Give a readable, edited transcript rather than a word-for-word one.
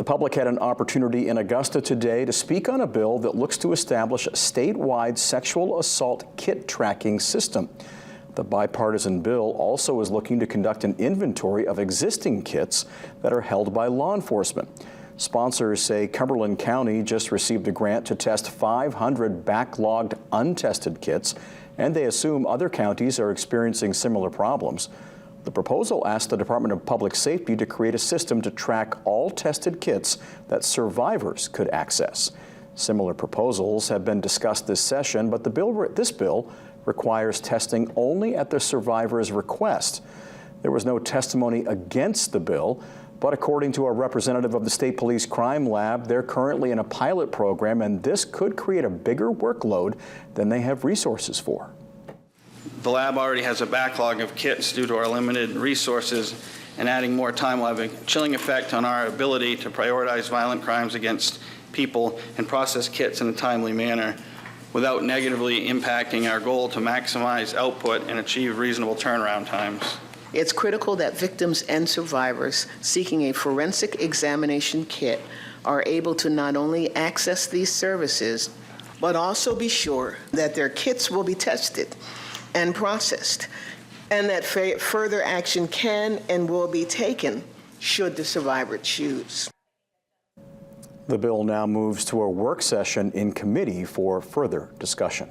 public had an opportunity in Augusta today to speak on a bill that looks to establish a statewide sexual assault kit tracking system. The bipartisan bill also is looking to conduct an inventory of existing kits that are held by law enforcement. Sponsors say Cumberland County just received a grant to test 500 backlogged untested kits, and they assume other counties are experiencing similar problems. The proposal asked the Department of Public Safety to create a system to track all tested kits that survivors could access. Similar proposals have been discussed this session, but this bill requires testing only at the survivor's request. There was no testimony against the bill, but according to a representative of the State Police Crime Lab, they're currently in a pilot program, and this could create a bigger workload than they have resources for. The lab already has a backlog of kits due to our limited resources, and adding more time will have a chilling effect on our ability to prioritize violent crimes against people and process kits in a timely manner without negatively impacting our goal to maximize output and achieve reasonable turnaround times. It's critical that victims and survivors seeking a forensic examination kit are able to not only access these services, but also be sure that their kits will be tested and processed, and that further action can and will be taken should the survivor choose. The bill now moves to a work session in committee for further discussion.